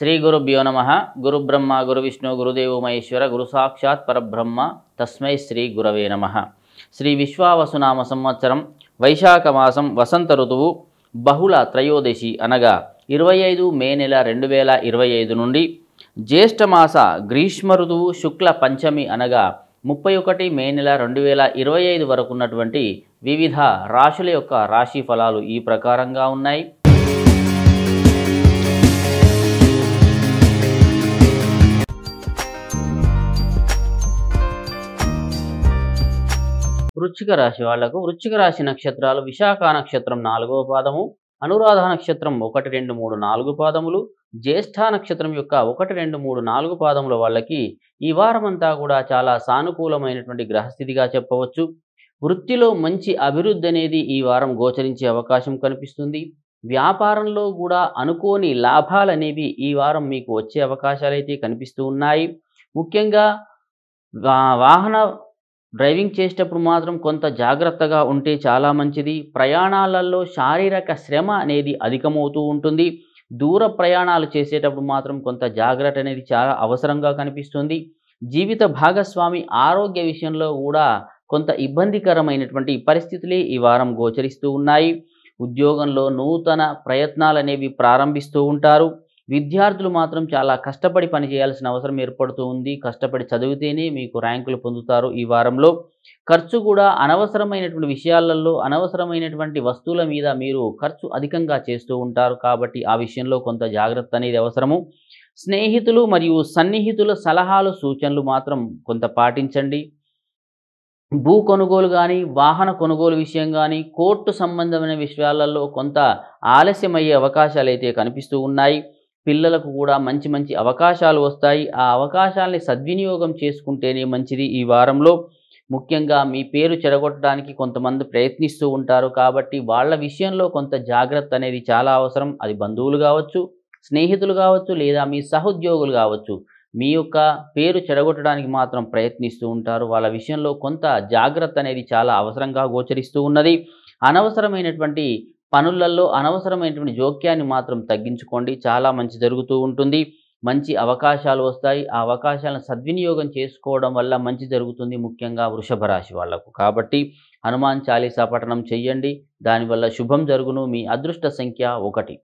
శ్రీ గురుభ్యో నమ. గురు బ్రహ్మ గురు విష్ణు గురుదేవో మహేశ్వర గురు సాక్షాత్ పరబ్రహ్మ తస్మై శ్రీ గురవే నమ. శ్రీ విశ్వావసునామ సంవత్సరం వైశాఖ మాసం వసంత ఋతువు బహుళ త్రయోదశి అనగా 25 మే నెల 2025 నుండి జ్యేష్ఠమాస గ్రీష్మ ఋతువు శుక్ల పంచమి అనగా 31 మే నెల 2025 వరకు ఉన్నటువంటి వివిధ రాశుల యొక్క రాశి ఫలాలు ఈ ప్రకారంగా ఉన్నాయి. వృశ్చిక రాశి వాళ్లకు వృశ్చిక రాశి నక్షత్రాలు విశాఖ నక్షత్రం 4వ పాదము, అనురాధ నక్షత్రం 1, 2, 3, 4 పాదములు, జ్యేష్ఠ నక్షత్రం యొక్క 1, 2, 3, 4 పాదముల వాళ్ళకి ఈ వారమంతా కూడా చాలా సానుకూలమైనటువంటి గ్రహస్థితిగా చెప్పవచ్చు. వృత్తిలో మంచి అభివృద్ధి అనేది ఈ వారం గోచరించే అవకాశం కనిపిస్తుంది. వ్యాపారంలో కూడా అనుకోని లాభాలు అనేవి ఈ వారం మీకు వచ్చే అవకాశాలు అయితే కనిపిస్తూ ఉన్నాయి. ముఖ్యంగా వాహన డ్రైవింగ్ చేసేటప్పుడు మాత్రం కొంత జాగ్రత్తగా ఉంటే చాలా మంచిది. ప్రయాణాలలో శారీరక శ్రమ అనేది అధికమవుతూ ఉంటుంది. దూర ప్రయాణాలు చేసేటప్పుడు మాత్రం కొంత జాగ్రత్త అనేది చాలా అవసరంగా కనిపిస్తుంది. జీవిత భాగస్వామి ఆరోగ్య విషయంలో కూడా కొంత ఇబ్బందికరమైనటువంటి పరిస్థితులే ఈ వారం గోచరిస్తూ ఉన్నాయి. ఉద్యోగంలో నూతన ప్రయత్నాలు అనేవి ప్రారంభిస్తూ ఉంటారు. విద్యార్థులు మాత్రం చాలా కష్టపడి పనిచేయాల్సిన అవసరం ఏర్పడుతూ ఉంది. కష్టపడి చదివితేనే మీకు ర్యాంకులు పొందుతారు. ఈ వారంలో ఖర్చు కూడా అనవసరమైనటువంటి విషయాలలో అనవసరమైనటువంటి వస్తువుల మీద మీరు ఖర్చు అధికంగా చేస్తూ ఉంటారు. కాబట్టి ఆ విషయంలో కొంత జాగ్రత్త అనేది అవసరము. స్నేహితులు మరియు సన్నిహితుల సలహాలు సూచనలు మాత్రం కొంత పాటించండి. భూ కొనుగోలు కానీ వాహన కొనుగోలు విషయం కానీ కోర్టు సంబంధమైన విషయాలలో కొంత ఆలస్యమయ్యే అవకాశాలు అయితే కనిపిస్తూ ఉన్నాయి. పిల్లలకు కూడా మంచి మంచి అవకాశాలు వస్తాయి. ఆ అవకాశాలని సద్వినియోగం చేసుకుంటేనే మంచిది. ఈ వారంలో ముఖ్యంగా మీ పేరు చెడగొట్టడానికి కొంతమంది ప్రయత్నిస్తూ ఉంటారు. కాబట్టి వాళ్ళ విషయంలో కొంత జాగ్రత్త అనేది చాలా అవసరం. అది బంధువులు కావచ్చు, స్నేహితులు కావచ్చు, లేదా మీ సహోద్యోగులు కావచ్చు. మీ యొక్క పేరు చెడగొట్టడానికి మాత్రం ప్రయత్నిస్తూ ఉంటారు. వాళ్ళ విషయంలో కొంత జాగ్రత్త అనేది చాలా అవసరంగా గోచరిస్తూ ఉన్నది. అనవసరమైనటువంటి పనులలో అనవసరమైనటువంటి జోక్యాన్ని మాత్రం తగ్గించుకోండి. చాలా మంచి జరుగుతూ ఉంటుంది. మంచి అవకాశాలు వస్తాయి. ఆ అవకాశాలను సద్వినియోగం చేసుకోవడం వల్ల మంచి జరుగుతుంది, ముఖ్యంగా వృషభ రాశి వాళ్లకు. కాబట్టి హనుమాన్ చాలీసా పఠనం చెయ్యండి. దానివల్ల శుభం జరుగును. మీ అదృష్ట సంఖ్య 1.